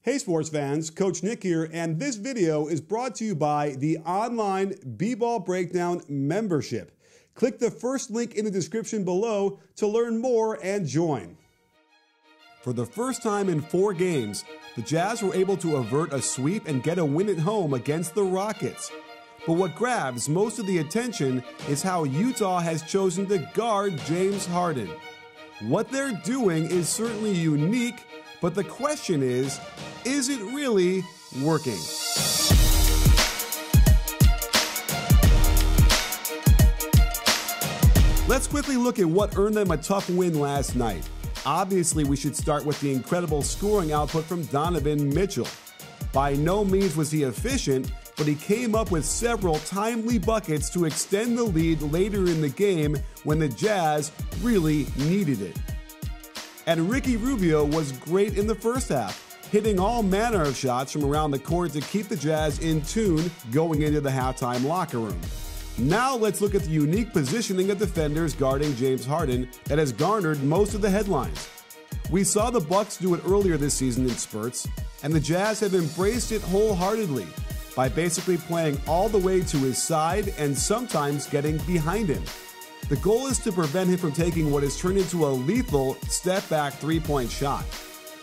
Hey sports fans, Coach Nick here, and this video is brought to you by the online BBallBreakdown membership. Click the first link in the description below to learn more and join. For the first time in 4 games, the Jazz were able to avert a sweep and get a win at home against the Rockets. But what grabs most of the attention is how Utah has chosen to guard James Harden. What they're doing is certainly unique, but the question is it really working? Let's quickly look at what earned them a tough win last night. Obviously, we should start with the incredible scoring output from Donovan Mitchell. By no means was he efficient, but he came up with several timely buckets to extend the lead later in the game when the Jazz really needed it. And Ricky Rubio was great in the first half, hitting all manner of shots from around the court to keep the Jazz in tune going into the halftime locker room. Now let's look at the unique positioning of defenders guarding James Harden that has garnered most of the headlines. We saw the Bucks do it earlier this season in spurts, and the Jazz have embraced it wholeheartedly by basically playing all the way to his side and sometimes getting behind him. The goal is to prevent him from taking what has turned into a lethal step-back three-point shot.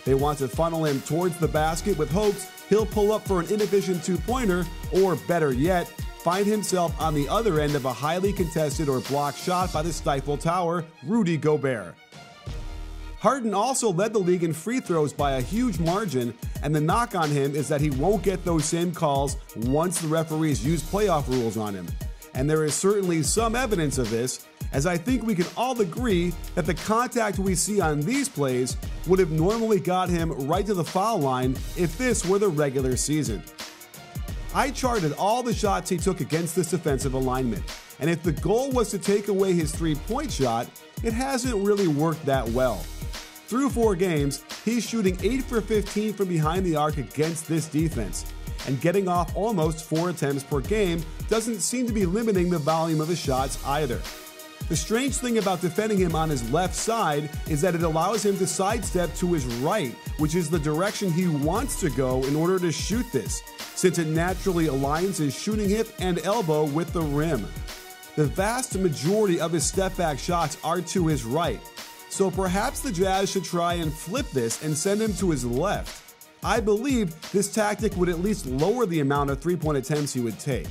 They want to funnel him towards the basket with hopes he'll pull up for an inefficient two-pointer, or better yet, find himself on the other end of a highly contested or blocked shot by the Stifle Tower, Rudy Gobert. Harden also led the league in free throws by a huge margin, and the knock on him is that he won't get those same calls once the referees use playoff rules on him. And there is certainly some evidence of this, as I think we can all agree that the contact we see on these plays would have normally got him right to the foul line if this were the regular season. I charted all the shots he took against this defensive alignment, and if the goal was to take away his three-point shot, it hasn't really worked that well. Through 4 games, he's shooting 8 for 15 from behind the arc against this defense, and getting off almost 4 attempts per game doesn't seem to be limiting the volume of his shots either. The strange thing about defending him on his left side is that it allows him to sidestep to his right, which is the direction he wants to go in order to shoot this, since it naturally aligns his shooting hip and elbow with the rim. The vast majority of his step-back shots are to his right, so perhaps the Jazz should try and flip this and send him to his left. I believe this tactic would at least lower the amount of three-point attempts he would take.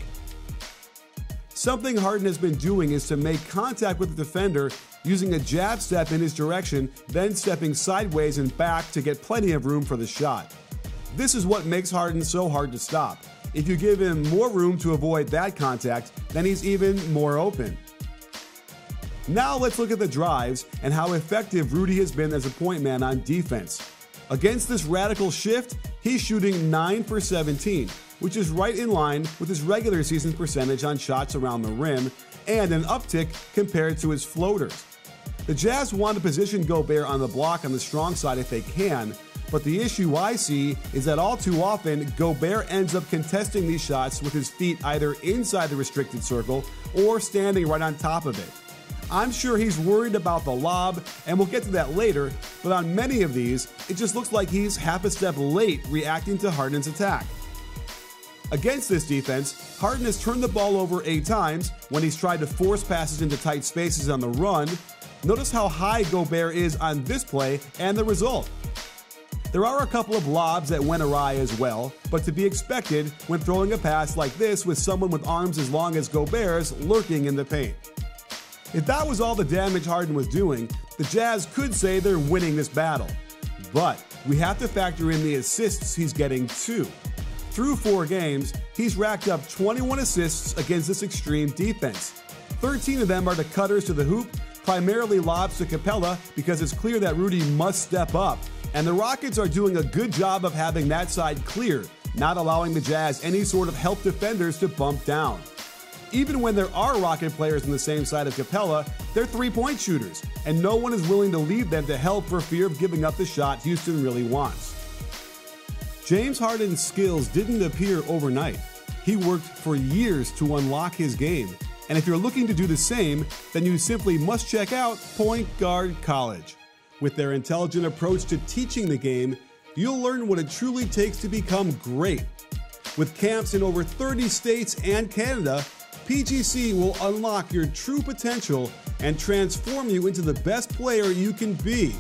Something Harden has been doing is to make contact with the defender using a jab step in his direction, then stepping sideways and back to get plenty of room for the shot. This is what makes Harden so hard to stop. If you give him more room to avoid that contact, then he's even more open. Now let's look at the drives and how effective Rudy has been as a point man on defense. Against this radical shift, he's shooting 9 for 17, which is right in line with his regular season percentage on shots around the rim and an uptick compared to his floaters. The Jazz want to position Gobert on the block on the strong side if they can, but the issue I see is that all too often, Gobert ends up contesting these shots with his feet either inside the restricted circle or standing right on top of it. I'm sure he's worried about the lob, and we'll get to that later, but on many of these, it just looks like he's half a step late reacting to Harden's attack. Against this defense, Harden has turned the ball over 8 times when he's tried to force passes into tight spaces on the run. Notice how high Gobert is on this play and the result. There are a couple of lobs that went awry as well, but to be expected when throwing a pass like this with someone with arms as long as Gobert's lurking in the paint. If that was all the damage Harden was doing, the Jazz could say they're winning this battle. But we have to factor in the assists he's getting too. Through 4 games, he's racked up 21 assists against this extreme defense. 13 of them are to cutters to the hoop, primarily lobs to Capella because it's clear that Rudy must step up, and the Rockets are doing a good job of having that side clear, not allowing the Jazz any sort of help defenders to bump down. Even when there are Rocket players on the same side of Capella, they're three-point shooters, and no one is willing to leave them to help for fear of giving up the shot Houston really wants. James Harden's skills didn't appear overnight. He worked for years to unlock his game, and if you're looking to do the same, then you simply must check out Point Guard College. With their intelligent approach to teaching the game, you'll learn what it truly takes to become great. With camps in over 30 states and Canada, PGC will unlock your true potential and transform you into the best player you can be.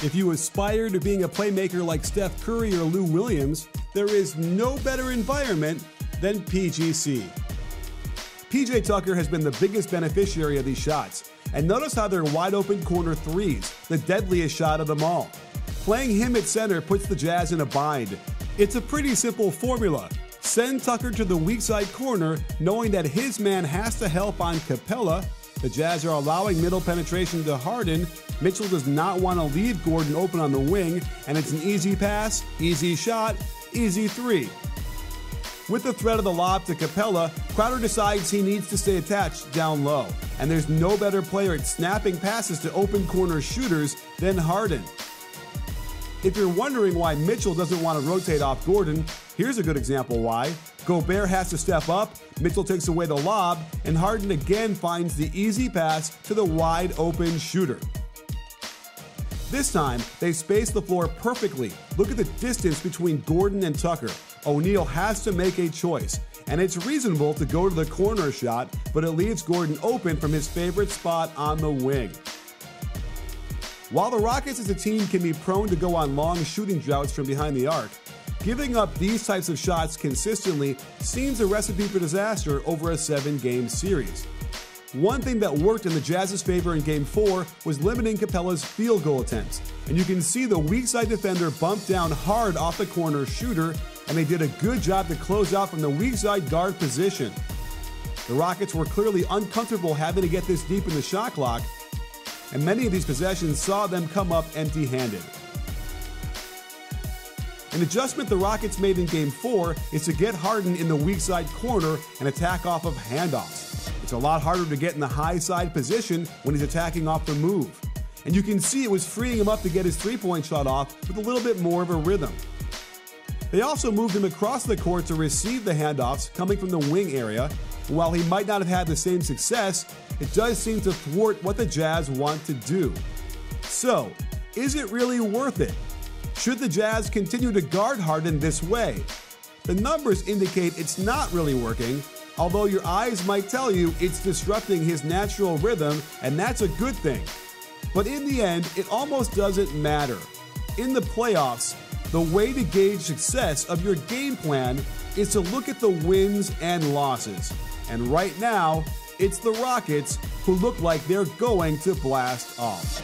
If you aspire to being a playmaker like Steph Curry or Lou Williams, there is no better environment than PGC. PJ Tucker has been the biggest beneficiary of these shots, and notice how they're wide open corner threes, the deadliest shot of them all. Playing him at center puts the Jazz in a bind. It's a pretty simple formula. Send Tucker to the weak side corner, knowing that his man has to help on Capella. The Jazz are allowing middle penetration to Harden. Mitchell does not want to leave Gordon open on the wing, and it's an easy pass, easy shot, easy three. With the threat of the lob to Capella, Crowder decides he needs to stay attached down low, and there's no better player at snapping passes to open corner shooters than Harden. If you're wondering why Mitchell doesn't want to rotate off Gordon, here's a good example why. Gobert has to step up, Mitchell takes away the lob, and Harden again finds the easy pass to the wide open shooter. This time, they space the floor perfectly. Look at the distance between Gordon and Tucker. O'Neal has to make a choice, and it's reasonable to go to the corner shot, but it leaves Gordon open from his favorite spot on the wing. While the Rockets as a team can be prone to go on long shooting droughts from behind the arc, giving up these types of shots consistently seems a recipe for disaster over a 7-game series. One thing that worked in the Jazz's favor in Game 4 was limiting Capella's field goal attempts, and you can see the weak side defender bumped down hard off the corner shooter, and they did a good job to close out from the weak side guard position. The Rockets were clearly uncomfortable having to get this deep in the shot clock, and many of these possessions saw them come up empty-handed. An adjustment the Rockets made in Game 4 is to get Harden in the weak side corner and attack off of handoffs. It's a lot harder to get in the high side position when he's attacking off the move. And you can see it was freeing him up to get his three-point shot off with a little bit more of a rhythm. They also moved him across the court to receive the handoffs coming from the wing area. While he might not have had the same success, it does seem to thwart what the Jazz want to do. So, is it really worth it? Should the Jazz continue to guard Harden this way? The numbers indicate it's not really working, although your eyes might tell you it's disrupting his natural rhythm, and that's a good thing. But in the end, it almost doesn't matter. In the playoffs, the way to gauge success of your game plan is to look at the wins and losses. And right now, it's the Rockets who look like they're going to blast off.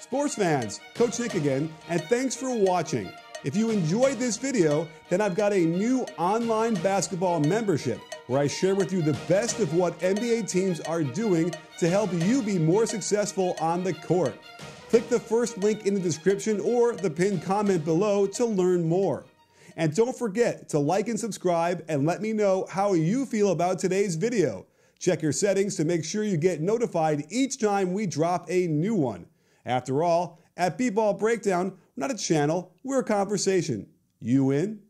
Sports fans, Coach Nick again, and thanks for watching. If you enjoyed this video, then I've got a new online basketball membership where I share with you the best of what NBA teams are doing to help you be more successful on the court. Click the first link in the description or the pinned comment below to learn more. And don't forget to like and subscribe and let me know how you feel about today's video. Check your settings to make sure you get notified each time we drop a new one. After all, at BBallBreakdown, we're not a channel, we're a conversation. You in?